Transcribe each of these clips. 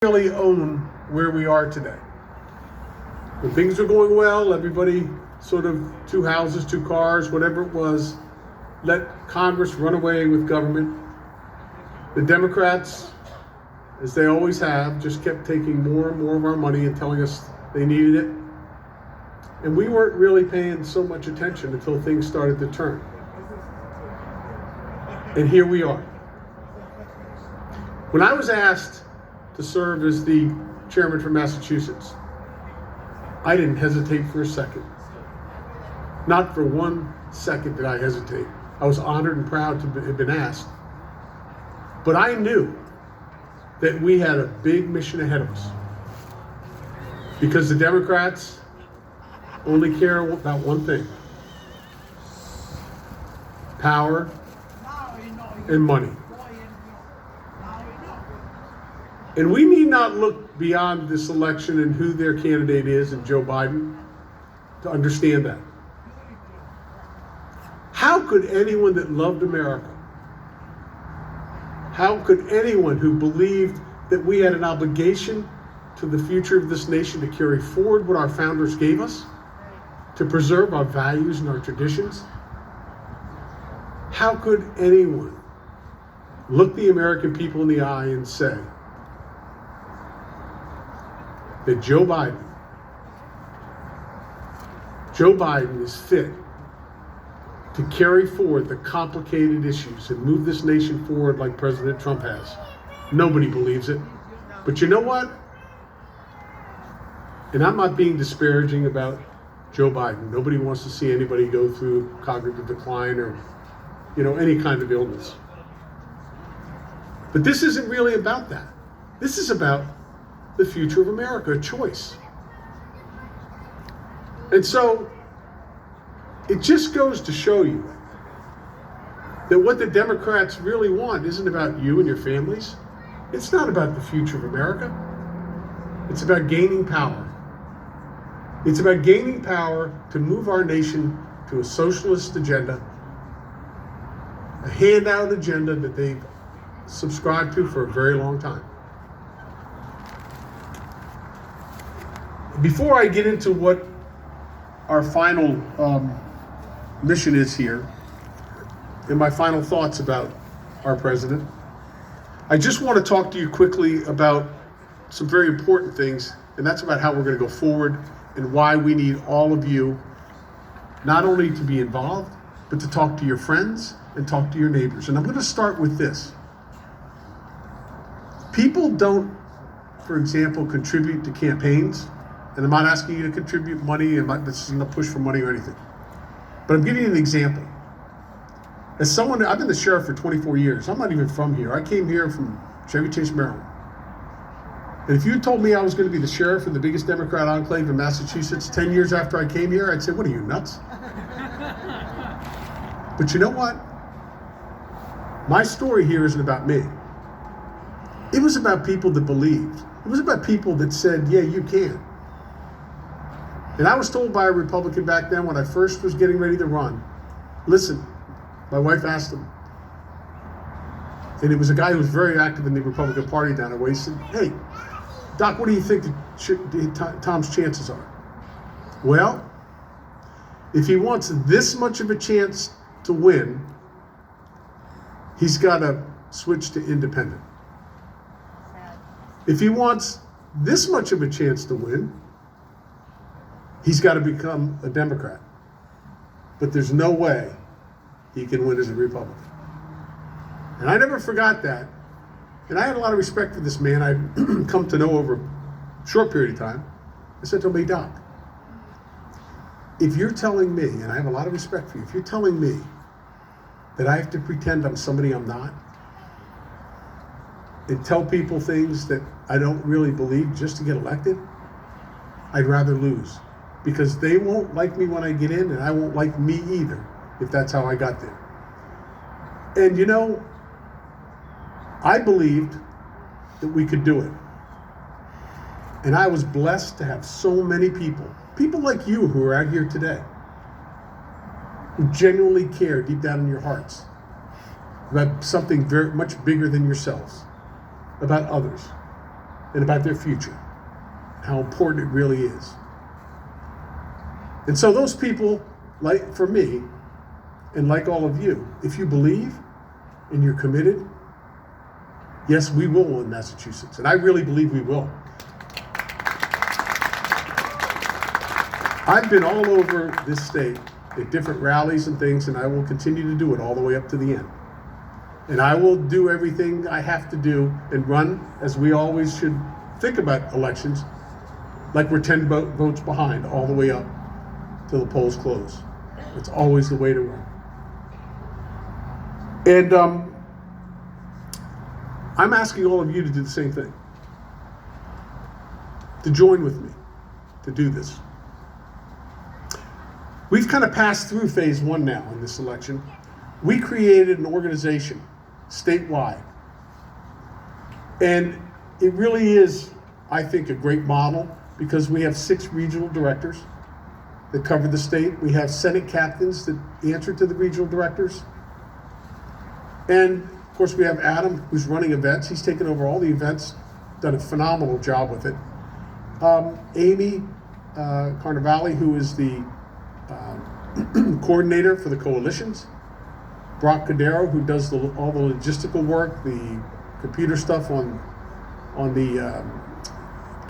really own where we are today. When things were going well, everybody sort of 2 houses, 2 cars, whatever it was, let Congress run away with government. The Democrats, as they always have, just kept taking more and more of our money and telling us they needed it. And we weren't really paying so much attention until things started to turn. And here we are. When I was asked to serve as the chairman for Massachusetts, I didn't hesitate for a second. Not for 1 second did I hesitate. I was honored and proud to have been asked. But I knew that we had a big mission ahead of us. Because the Democrats only care about one thing: power and money. And we need not look beyond this election and who their candidate is and Joe Biden to understand that. How could anyone that loved America, how could anyone who believed that we had an obligation to the future of this nation to carry forward what our founders gave us, to preserve our values and our traditions, how could anyone look the American people in the eye and say that Joe Biden is fit to carry forward the complicated issues and move this nation forward like President Trump has? Nobody believes it. But you know what? And I'm not being disparaging about Joe Biden. Nobody wants to see anybody go through cognitive decline or, any kind of illness. But this isn't really about that. This is about the future of America, a choice. And so it just goes to show you that what the Democrats really want isn't about you and your families. It's not about the future of America. It's about gaining power. It's about gaining power to move our nation to a socialist agenda, a handout agenda that they've subscribed to for a very long time. Before I get into what our final mission is here and my final thoughts about our president, I just want to talk to you quickly about some very important things, and that's about how we're going to go forward and why we need all of you not only to be involved, but to talk to your friends and talk to your neighbors. And I'm going to start with this. People don't, for example, contribute to campaigns. And I'm not asking you to contribute money. This isn't a push for money or anything. But I'm giving you an example. As someone, I've been the sheriff for 24 years. I'm not even from here. I came here from Chevy Chase, Maryland. And if you told me I was going to be the sheriff in the biggest Democrat enclave in Massachusetts 10 years after I came here, I'd say, what are you, nuts? But you know what? My story here isn't about me. It was about people that believed. It was about people that said, yeah, you can. And I was told by a Republican back then when I first was getting ready to run, listen, my wife asked him, and it was a guy who was very active in the Republican Party down the way. He said, hey, Doc, what do you think Tom's chances are? Well, if he wants this much of a chance to win, he's got to switch to independent. If he wants this much of a chance to win, he's got to become a Democrat. But there's no way he can win as a Republican. And I never forgot that. And I had a lot of respect for this man I'd come to know over a short period of time. I said to him, hey, Doc, if you're telling me, and I have a lot of respect for you, if you're telling me that I have to pretend I'm somebody I'm not, and tell people things that I don't really believe just to get elected, I'd rather lose. Because they won't like me when I get in, and I won't like me either, if that's how I got there. And I believed that we could do it. And I was blessed to have so many people like you who are out here today, who genuinely care deep down in your hearts about something very much bigger than yourselves, about others. and about their future, how important it really is. And so those people, like for me, and like all of you, if you believe and you're committed, yes, we will win Massachusetts, and I really believe we will. I've been all over this state at different rallies and things, and I will continue to do it all the way up to the end. And I will do everything I have to do and run, as we always should think about elections, like we're 10 votes behind all the way up till the polls close. It's always the way to run. And I'm asking all of you to do the same thing, to join with me, to do this. We've kind of passed through phase one now in this election. We created an organization statewide. And it really is, I think, a great model because we have 6 regional directors that cover the state. We have Senate captains that answer to the regional directors. And of course we have Adam, who's running events. He's taken over all the events, done a phenomenal job with it. Amy Carnevale, who is the coordinator for the coalitions. Brock Cadero, who does all the logistical work, the computer stuff on the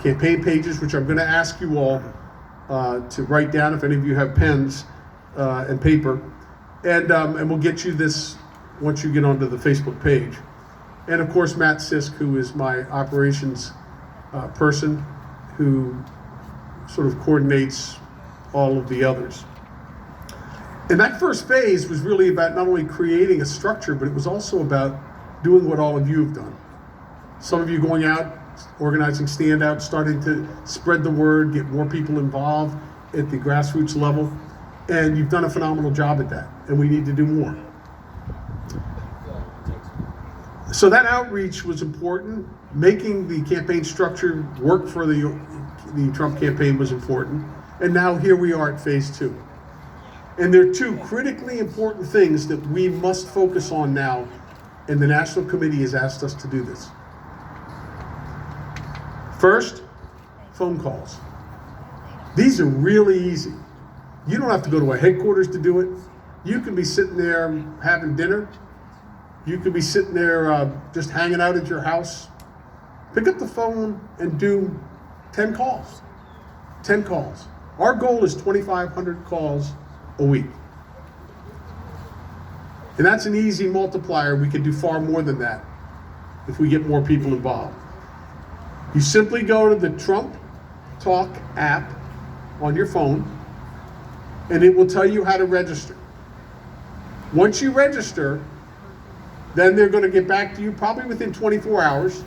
campaign pages, which I'm going to ask you all to write down if any of you have pens and paper, and we'll get you this once you get onto the Facebook page. And of course, Matt Sisk, who is my operations person, who sort of coordinates all of the others. And that first phase was really about not only creating a structure, but it was also about doing what all of you have done. Some of you going out, organizing standouts, starting to spread the word, get more people involved at the grassroots level. And you've done a phenomenal job at that, and we need to do more. So that outreach was important. Making the campaign structure work for the Trump campaign was important. And now here we are at phase 2. And there are 2 critically important things that we must focus on now, and the National Committee has asked us to do this. First, phone calls. These are really easy. You don't have to go to a headquarters to do it. You can be sitting there having dinner. You could be sitting there just hanging out at your house. Pick up the phone and do 10 calls. 10 calls. Our goal is 2,500 calls a week. And that's an easy multiplier. We can do far more than that if we get more people involved. You simply go to the Trump Talk app on your phone, and it will tell you how to register. Once you register, then they're going to get back to you probably within 24 hours,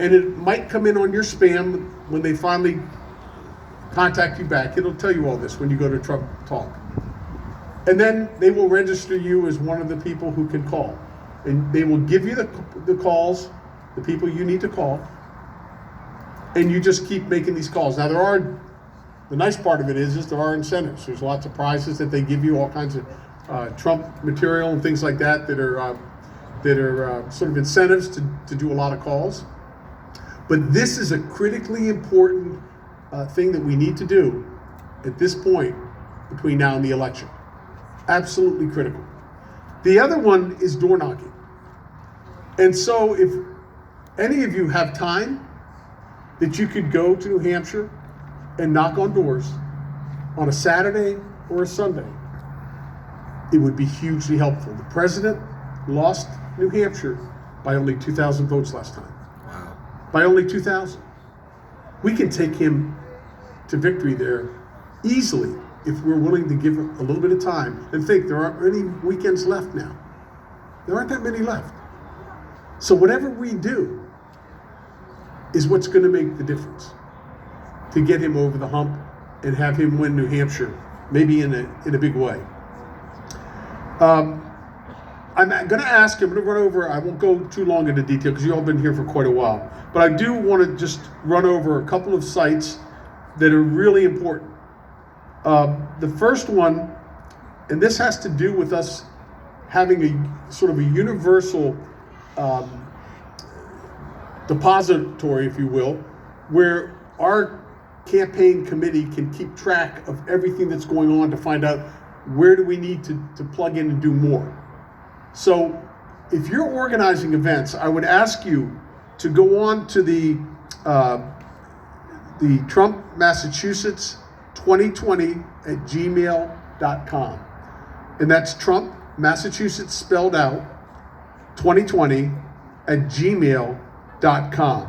and it might come in on your spam when they finally contact you back. It'll tell you all this when you go to Trump Talk. And then they will register you as one of the people who can call. And they will give you the calls, the people you need to call, and you just keep making these calls. Now the nice part of it is there are incentives. There's lots of prizes that they give you, all kinds of Trump material and things like that are sort of incentives to do a lot of calls. But this is a critically important thing that we need to do at this point between now and the election. Absolutely critical. The other one is door knocking. And so if any of you have time that you could go to New Hampshire and knock on doors on a Saturday or a Sunday, it would be hugely helpful. The president lost New Hampshire by only 2,000 votes last time. Wow. By only 2,000. We can take him to victory there easily if we're willing to give a little bit of time and think there aren't any weekends left now. There aren't that many left. So whatever we do is what's going to make the difference to get him over the hump and have him win New Hampshire, maybe in a big way. I'm going to ask him, I'm going to run over, I won't go too long into detail because you've all been here for quite a while, but I do want to just run over a couple of sites that are really important. The first one, and this has to do with us having a sort of a universal depository, if you will, where our campaign committee can keep track of everything that's going on to find out where do we need to plug in and do more. So if you're organizing events, I would ask you to go on to the Trump Massachusetts 2020 at gmail.com. And that's Trump Massachusetts spelled out 2020 at gmail.com.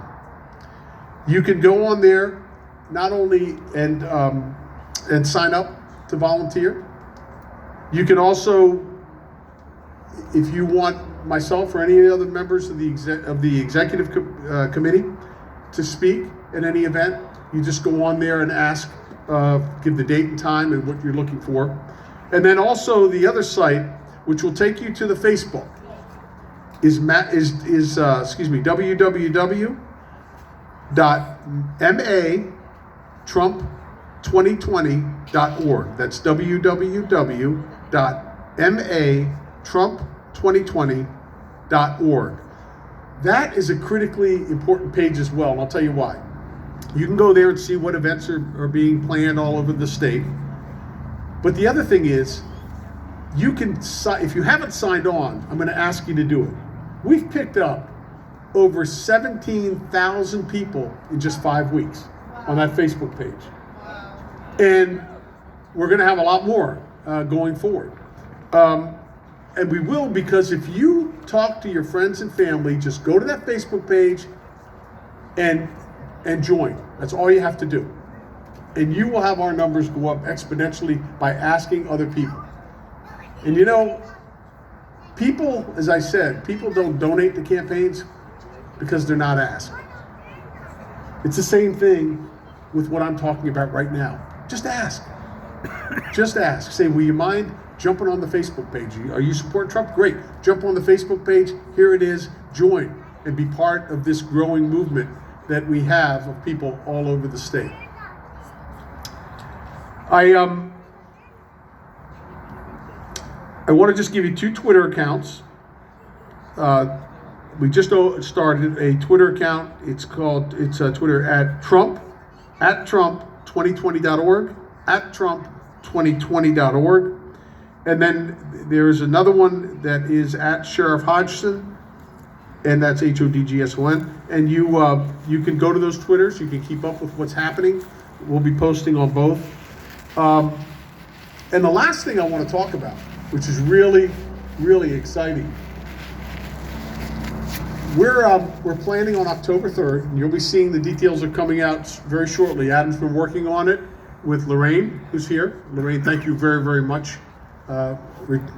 You can go on there not only and sign up to volunteer. You can also, if you want myself or any other members of the executive committee to speak at any event, you just go on there and ask, give the date and time and what you're looking for. And then also the other site, which will take you to the Facebook, is www.matrump2020.org. That's www.matrump2020.org. That is a critically important page as well, and I'll tell you why. You can go there and see what events are being planned all over the state. But the other thing is, you can, if you haven't signed on, I'm going to ask you to do it. We've picked up over 17,000 people in just 5 weeks on that Facebook page. And we're going to have a lot more going forward. And we will, because if you talk to your friends and family, just go to that Facebook page and join. That's all you have to do. And you will have our numbers go up exponentially by asking other people. And you know, people, as I said, people don't donate to campaigns because they're not asked. It's the same thing with what I'm talking about right now. Just ask. Just ask. Say, will you mind jumping on the Facebook page? Are you supporting Trump? Great. Jump on the Facebook page. Here it is. Join and be part of this growing movement that we have of people all over the state. I want to just give you 2 Twitter accounts. We just started a Twitter account. It's Twitter at Trump2020.org, at Trump2020.org. And then there's another one that is at Sheriff Hodgson, and that's HODGSON. And you can go to those Twitters. You can keep up with what's happening. We'll be posting on both. And the last thing I want to talk about, which is really, really exciting. We're planning on October 3rd, and you'll be seeing the details are coming out very shortly. Adam's been working on it with Lorraine, who's here. Lorraine, thank you very, very much.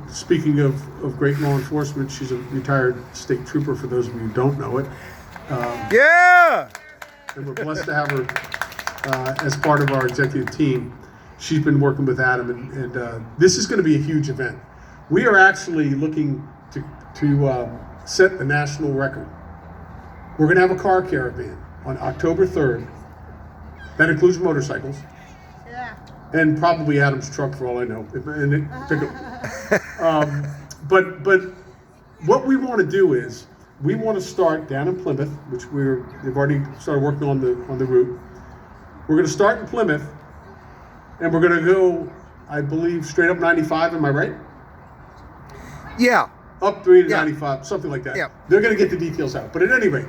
Speaking of great law enforcement, she's a retired state trooper, for those of you who don't know it. Yeah! And we're blessed to have her as part of our executive team. She's been working with Adam, and this is going to be a huge event. We are actually looking to set the national record. We're going to have a car caravan on October 3rd. That includes motorcycles. Yeah. And probably Adam's truck, for all I know. But what we want to do is, we want to start down in Plymouth, which they've already started working on the route. We're going to start in Plymouth, and we're going to go, I believe, straight up 95. Am I right? Yeah. Up 3 to 95, something like that. Yeah. They're going to get the details out. But at any rate,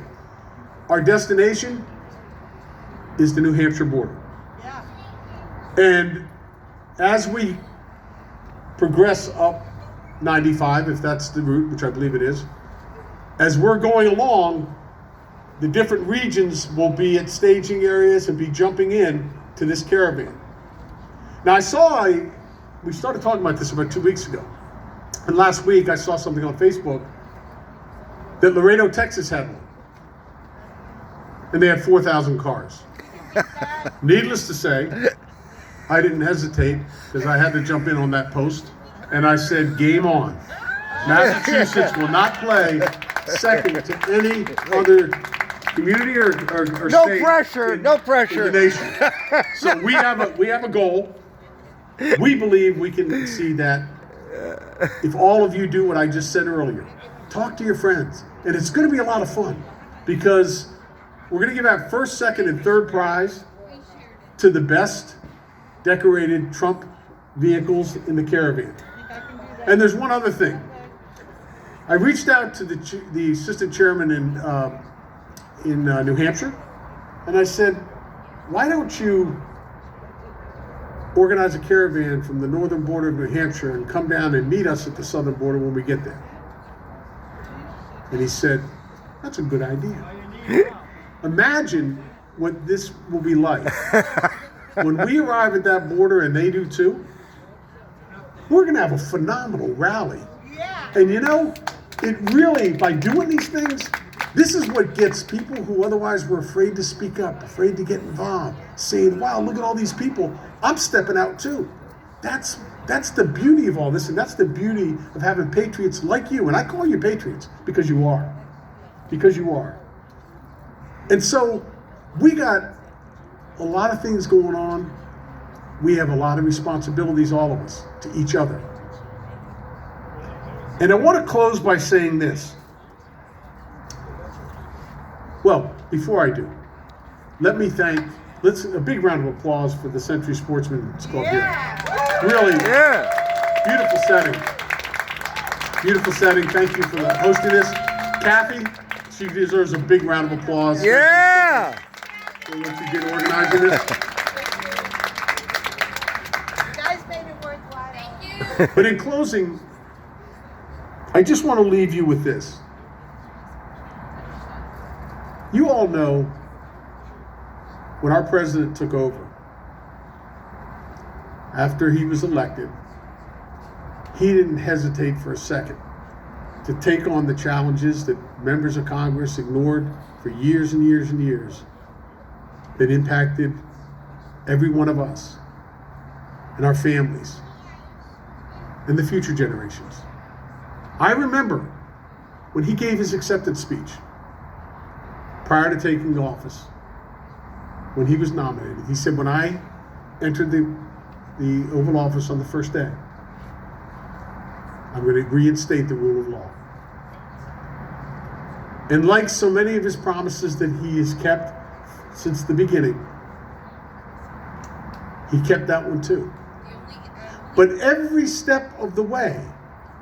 our destination is the New Hampshire border. Yeah. And as we progress up 95, if that's the route, which I believe it is, as we're going along, the different regions will be at staging areas and be jumping in to this caravan. Now we started talking about this about 2 weeks ago. And last week I saw something on Facebook that Laredo, Texas had one. And they had 4,000 cars. Needless to say, I didn't hesitate, because I had to jump in on that post. And I said, game on. Massachusetts will not play second to any other community or No state pressure, no pressure. in the nation. So we have a goal. We believe we can exceed that if all of you do what I just said earlier. Talk to your friends. And it's going to be a lot of fun, because we're going to give out first, second, and third prize to the best decorated Trump vehicles in the caravan. And there's one other thing. I reached out to the assistant chairman in New Hampshire, and I said, why don't you organize a caravan from the northern border of New Hampshire and come down and meet us at the southern border when we get there? And he said, that's a good idea. Imagine what this will be like. When we arrive at that border and they do too, we're going to have a phenomenal rally. And you know, it really, by doing these things, this is what gets people who otherwise were afraid to speak up, afraid to get involved, saying, wow, look at all these people. I'm stepping out too. That's the beauty of all this, and that's the beauty of having patriots like you. And I call you patriots because you are. Because you are. And so we got a lot of things going on. We have a lot of responsibilities, all of us, to each other. And I want to close by saying this. Well, before I do, let me thank, a big round of applause for the Century Sportsman's Club here. Really, beautiful setting. Beautiful setting. Thank you for hosting this. Kathy, she deserves a big round of applause. Yeah. For what you did organizing this. You guys made it worthwhile. Thank you. But in closing, I just want to leave you with this. You all know when our president took over, after he was elected, he didn't hesitate for a second to take on the challenges that members of Congress ignored for years and years and years that impacted every one of us and our families and the future generations. I remember when he gave his acceptance speech prior to taking office, when he was nominated, he said, when I entered the Oval Office on the first day, I'm going to reinstate the rule of law. And like so many of his promises that he has kept since the beginning, he kept that one too. But every step of the way,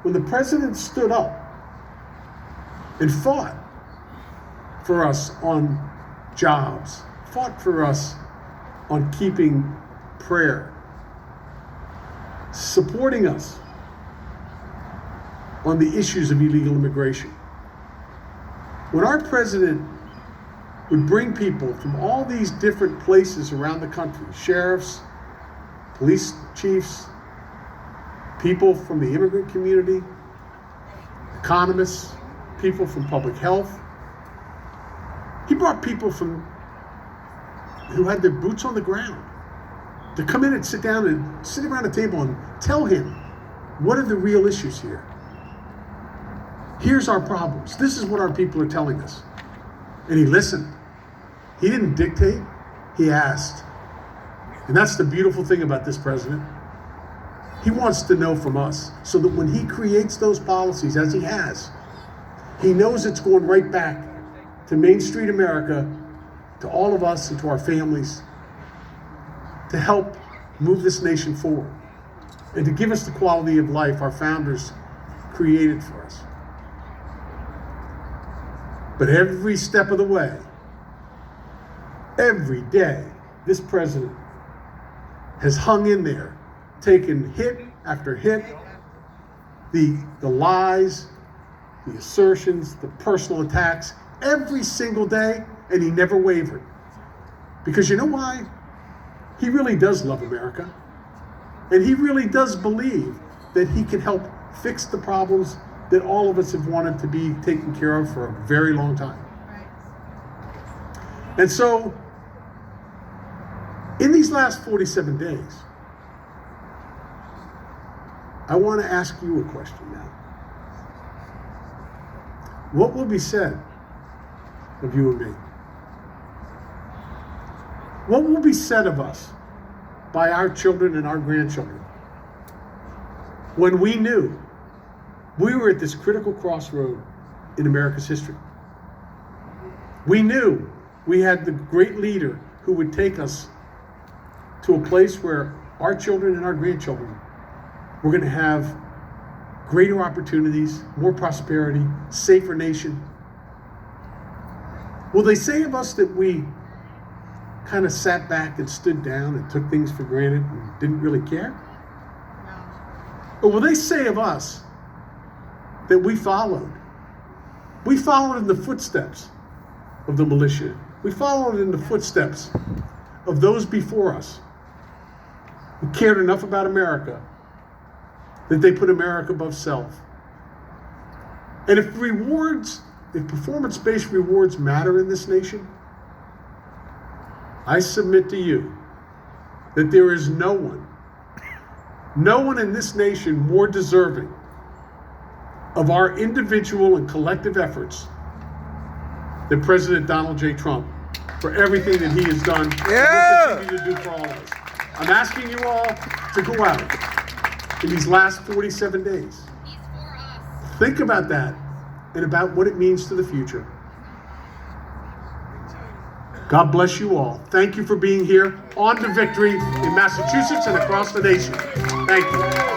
when the president stood up and fought for us on jobs, fought for us on keeping prayer, supporting us on the issues of illegal immigration. When our president would bring people from all these different places around the country, sheriffs, police chiefs, people from the immigrant community, economists, people from public health, he brought people who had their boots on the ground to come in and sit around a table and tell him, what are the real issues here? Here's our problems. This is what our people are telling us. And he listened. He didn't dictate, he asked. And that's the beautiful thing about this president. He wants to know from us so that when he creates those policies, as he has, he knows it's going right back to Main Street America, to all of us and to our families, to help move this nation forward and to give us the quality of life our founders created for us. But every step of the way, every day, this president has hung in there, taken hit after hit, the lies, the assertions, the personal attacks, every single day, and he never wavered. Because you know why? He really does love America. And he really does believe that he can help fix the problems that all of us have wanted to be taken care of for a very long time. And so, in these last 47 days, I want to ask you a question now. What will be said of you and me? What will be said of us by our children and our grandchildren when we knew we were at this critical crossroad in America's history? We knew we had the great leader who would take us to a place where our children and our grandchildren were going to have greater opportunities, more prosperity, safer nation. Will they say of us that we kind of sat back and stood down and took things for granted and didn't really care? Or will they say of us that we followed? We followed in the footsteps of the militia. We followed in the footsteps of those before us who cared enough about America that they put America above self. And if performance-based rewards matter in this nation, I submit to you that there is no one in this nation more deserving of our individual and collective efforts than President Donald J. Trump for everything that he has done Yeah. and will continue to do for all of us. I'm asking you all to go out in these last 47 days. Think about that and about what it means to the future. God bless you all. Thank you for being here. On to victory in Massachusetts and across the nation. Thank you.